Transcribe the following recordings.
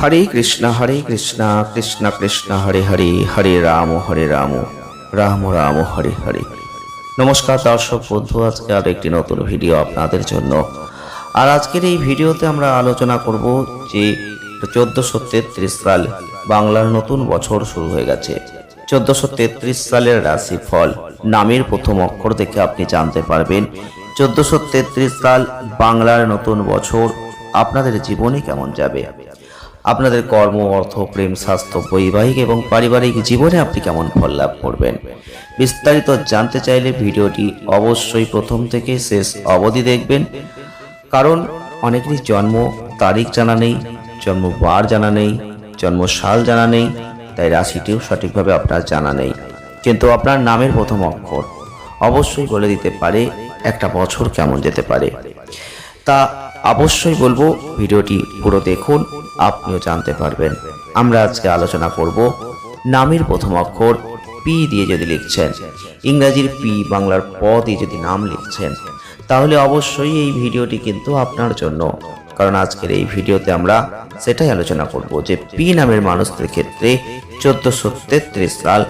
হরে কৃষ্ণ কৃষ্ণ কৃষ্ণ হরে হরে, হরে রাম রাম রাম হরে হরে। নমস্কার দর্শক বন্ধু, আজকে আর একটি নতুন ভিডিও আপনাদের জন্য। আর আজকের এই ভিডিওতে আমরা আলোচনা করব যে 1433 সাল বাংলার নতুন বছর শুরু হয়ে গেছে। 1433 সালের রাশিফল নামের প্রথম অক্ষর দেখে আপনি জানতে পারবেন 1433 সাল বাংলার নতুন বছর আপনাদের জীবনে কেমন যাবে। আপনাদের কর্ম, অর্থ, প্রেম, স্বাস্থ্য, বৈবাহিক এবং পারিবারিক জীবনে আপনি কেমন ফল লাভ করবেন। বিস্তারিত জানতে চাইলে ভিডিওটি অবশ্যই প্রথম থেকে শেষ অবধি দেখবেন, কারণ অনেকেরই জন্ম তারিখ জানা নেই, জন্মবার জানা নেই, জন্মসাল জানা নেই, তাই রাশিটিও সঠিকভাবে আপনার জানা নেই। কিন্তু আপনার নামের প্রথম অক্ষর অবশ্যই বলে দিতে পারে একটা বছর কেমন যেতে পারে। তা অবশ্যই বলবো ভিডিওটি পুরো দেখুন, আপনিও জানতে পারবেন। আমরা আজকে আলোচনা করব নামের প্রথম অক্ষর পি দিয়ে যদি লিখছেন, ইংরাজির পি, বাংলার প দিয়ে যদি নাম লিখছেন, তাহলে অবশ্যই এই ভিডিওটি কিন্তু আপনার জন্য। কারণ আজকের এই ভিডিওতে আমরা সেটাই আলোচনা করব যে পি নামের মানুষদের ক্ষেত্রে 1433 সাল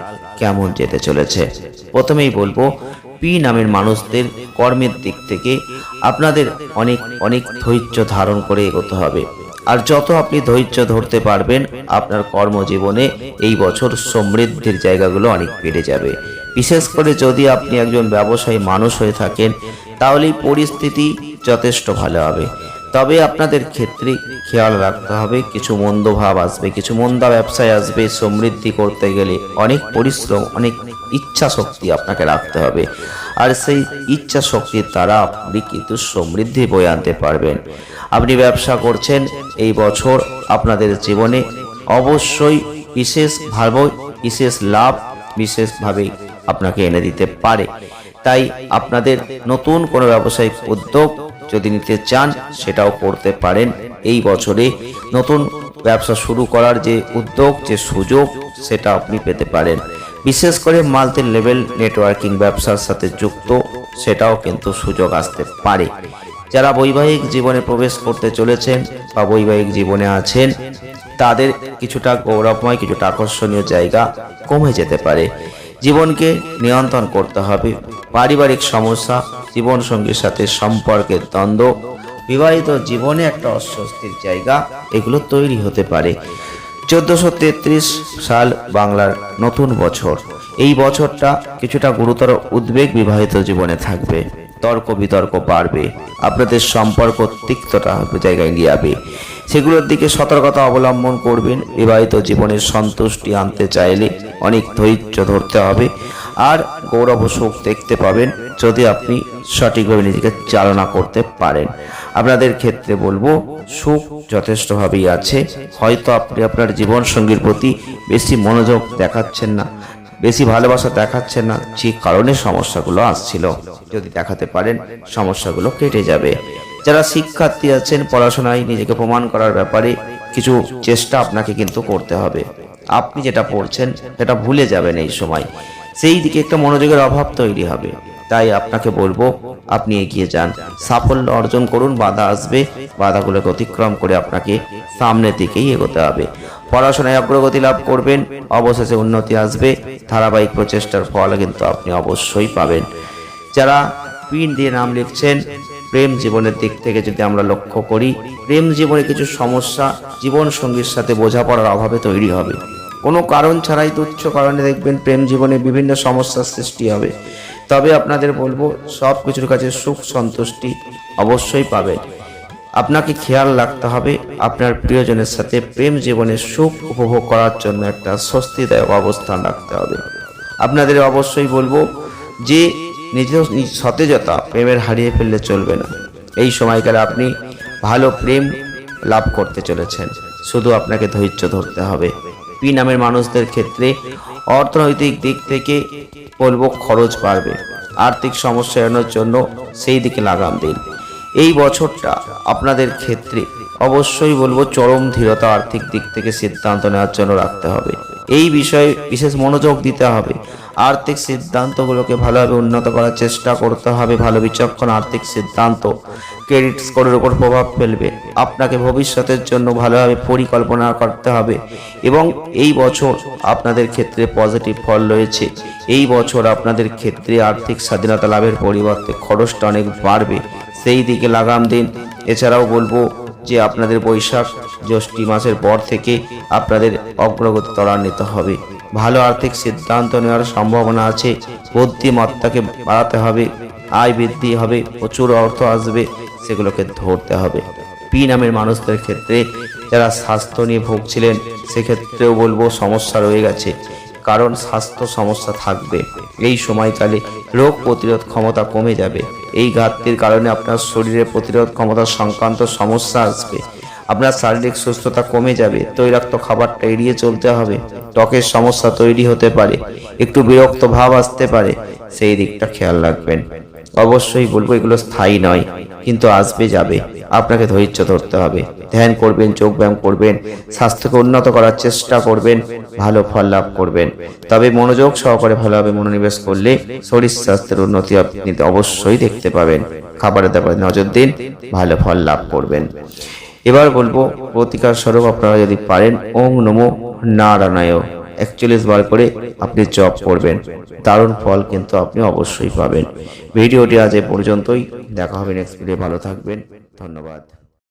কেমন যেতে চলেছে। প্রথমেই বলবো পি নামের মানুষদের কর্মের দিক থেকে আপনাদের অনেক অনেক ধৈর্য ধারণ করে এগোতে হবে। আর যত আপনি ধৈর্য ধরতে পারবেন, আপনার কর্মজীবনে এই বছর সমৃদ্ধির জায়গাগুলো অনেক বেড়ে যাবে। বিশেষ করে যদি আপনি একজন ব্যবসায়ী মানুষ হয়ে থাকেন, তাহলে এই পরিস্থিতি যথেষ্ট ভালো হবে। তবে আপনাদের ক্ষেত্রে খেয়াল রাখতে হবে, কিছু মন্দ ভাব আসবে, কিছু মন্দা ব্যবসায় আসবে। সমৃদ্ধি করতে গেলে অনেক পরিশ্রম, অনেক ইচ্ছা শক্তি আপনাকে রাখতে হবে। আর সেই ইচ্ছা শক্তির দ্বারা আপনি কিন্তু সমৃদ্ধি বয়ে আনতে পারবেন। আপনি ব্যবসা করছেন, এই বছর আপনাদের জীবনে অবশ্যই বিশেষ লাভ বিশেষভাবে আপনাকে এনে দিতে পারে। তাই আপনাদের নতুন কোনো ব্যবসায়িক উদ্যোগ যদি নিতে চান, সেটাও করতে পারেন। এই বছরে নতুন ব্যবসা শুরু করার যে উদ্যোগ, যে সুযোগ, সেটা আপনি পেতে পারেন। বিশেষ করে মাল্টি লেভেল নেটওয়ার্কিং ব্যবসার সাথে যুক্ত, সেটাও কিন্তু সুযোগ আসতে পারে। যারা বৈবাহিক জীবনে প্রবেশ করতে চলেছেন বা বৈবাহিক জীবনে আছেন, তাদের কিছুটা গৌরবময়, কিছুটা আকর্ষণীয় জায়গা কমে যেতে পারে। জীবনকে নিয়ন্ত্রণ করতে হবে। পারিবারিক সমস্যা, জীবনসঙ্গীর সাথে সম্পর্কের দ্বন্দ্ব, বিবাহিত জীবনে একটা অস্বস্তির জায়গা, এগুলো তৈরি হতে পারে। 1433 সাল বাংলার নতুন বছর, এই বছরটা কিছুটা গুরুতর উদ্বেগ বিবাহিত জীবনে থাকবে। তর্ক বিতর্ক বাড়বে, আপনাদের সম্পর্ক তিক্ততা জায়গায় নিয়ে যাবে। সেগুলোর দিকে সতর্কতা অবলম্বন করবেন। বিবাহিত জীবনের সন্তুষ্টি আনতে চাইলে অনেক ধৈর্য ধরতে হবে। আর গৌরব সুখ দেখতে পাবেন যদি আপনি সঠিকভাবে নিজেকে চালনা করতে পারেন। আপনাদের ক্ষেত্রে বলবো সুখ যথেষ্টভাবেই আছে। হয়তো আপনি আপনার জীবন সঙ্গীর প্রতি বেশি মনোযোগ দেখাচ্ছেন না, বেশি ভালোবাসা দেখাচ্ছেন না, যে কারণে সমস্যাগুলো আসছিল, যদি দেখাতে পারেন সমস্যাগুলো কেটে যাবে। যারা শিক্ষার্থী আছেন, পড়াশোনায় নিজেকে প্রমাণ করার ব্যাপারে কিছু চেষ্টা আপনাকে কিন্তু করতে হবে। আপনি যেটা পড়ছেন সেটা ভুলে যাবেন এই সময়, সেই দিকে একটা মনোযোগের অভাব তৈরি হবে। তাই আপনাকে বলবো আপনি এগিয়ে যান, সাফল্য অর্জন করুন। বাধা আসবে, বাধাগুলোকে অতিক্রম করে আপনাকে সামনের দিকেই এগোতে হবে। পড়াশোনায় অগ্রগতি লাভ করবেন, অবশেষে উন্নতি আসবে। ধারাবাহিক প্রচেষ্টার ফল কিন্তু আপনি অবশ্যই পাবেন। যারা পিন দিয়ে নাম লিখছেন, প্রেম জীবনের দিক থেকে যদি আমরা লক্ষ্য করি, প্রেম জীবনে কিছু সমস্যা জীবন সঙ্গীর সাথে বোঝাপড়ার অভাবে তৈরি হবে। কোনো কারণ ছাড়াই, তুচ্ছ কারণে দেখবেন প্রেম জীবনে বিভিন্ন সমস্যার সৃষ্টি হবে। তবে আপনাদের বলবো সব কিছুর কাছে সুখ সন্তুষ্টি অবশ্যই পাবেন। আপনাকে খেয়াল রাখতে হবে আপনার প্রিয়জনের সাথে প্রেম জীবনের সুখ উপভোগ করার জন্য একটা স্বস্তিদায়ক অবস্থান রাখতে হবে। আপনাদের অবশ্যই বলবো যে নিজের সতেজতা প্রেমের হারিয়ে ফেললে চলবে না। এই সময়কালে আপনি ভালো প্রেম লাভ করতে চলেছেন, শুধু আপনাকে ধৈর্য ধরতে হবে। পি নামের মানুষদের ক্ষেত্রে অর্থনৈতিক দিক থেকে বলবো খরচ বাড়বে। আর্থিক সমস্যা এড়ানোর জন্য সেই দিকে লাগাম দিন। এই বছরটা আপনাদের ক্ষেত্রে অবশ্যই বলবো চরম ধীরতা আর্থিক দিক থেকে সিদ্ধান্ত নেওয়ার জন্য রাখতে হবে। এই বিষয়ে বিশেষ মনোযোগ দিতে হবে। আর্থিক সিদ্ধান্তগুলোকে ভালোভাবে উন্নত করার চেষ্টা করতে হবে। ভালো বিচক্ষণ আর্থিক সিদ্ধান্ত ক্রেডিট স্কোরের উপর প্রভাব ফেলবে। আপনাকে ভবিষ্যতের জন্য ভালোভাবে পরিকল্পনা করতে হবে এবং এই বছর আপনাদের ক্ষেত্রে পজিটিভ ফল রয়েছে। এই বছর আপনাদের ক্ষেত্রে আর্থিক স্বাধীনতা লাভের পরিবর্তে খরচটা অনেক বাড়বে, সেই দিকে লাগাম দিন। এছাড়াও বলবো যে আপনাদের বৈশাখ জ্যৈষ্ঠী মাসের পর থেকে আপনাদের অগ্রগতি ত্বরান্বিত হবে। ভালো আর্থিক সিদ্ধান্ত নেওয়ার সম্ভাবনা আছে। বুদ্ধিমত্তাকে বাড়াতে হবে, আয় বৃদ্ধি হবে, প্রচুর অর্থ আসবে, সেগুলোকে ধরতে হবে। পি নামের মানুষদের ক্ষেত্রে যারা স্বাস্থ্য নিয়ে ভুগছিলেন সেক্ষেত্রেও বলবো সমস্যা রয়ে গেছে, কারণ স্বাস্থ্য সমস্যা থাকবে। এই সময়কালে রোগ প্রতিরোধ ক্ষমতা কমে যাবে। এই ঘাটতির কারণে আপনার শরীরের প্রতিরোধ ক্ষমতা সংক্রান্ত সমস্যা আসবে। আপনার শারীরিক সুস্থতা কমে যাবে। তৈলাক্ত খাবারটা এড়িয়ে চলতে হবে। ত্বকের সমস্যা তৈরি হতে পারে, একটু বিরক্ত ভাব আসতে পারে, সেই দিকটা খেয়াল রাখবেন। অবশ্যই বলবো এগুলো স্থায়ী নয়, কিন্তু আসবে যাবে। আপনাকে ধৈর্য ধরতে হবে, ধ্যান করবেন, যোগ ব্যায়াম করবেন, স্বাস্থ্যকে উন্নত করার চেষ্টা করবেন, ভালো ফল লাভ করবেন। তবে মনোযোগ সহকারে ভালোভাবে মনোনিবেশ করলে শরীর স্বাস্থ্যের উন্নতি আপনি অবশ্যই দেখতে পাবেন। খাবারের ব্যাপারে নজর দিন, ভালো ফল লাভ করবেন। এবার বলবো প্রতিকার স্বরূপ আপনারা যদি পারেন ওং নমো নারায়ণায় 41 বার করে আপনি জপ করবেন। দারুণ ফল কিন্তু আপনি অবশ্যই পাবেন। ভিডিওটি আজ এ পর্যন্তই, দেখা হবে নেক্সট ভিডিও। ভালো থাকবেন, ধন্যবাদ।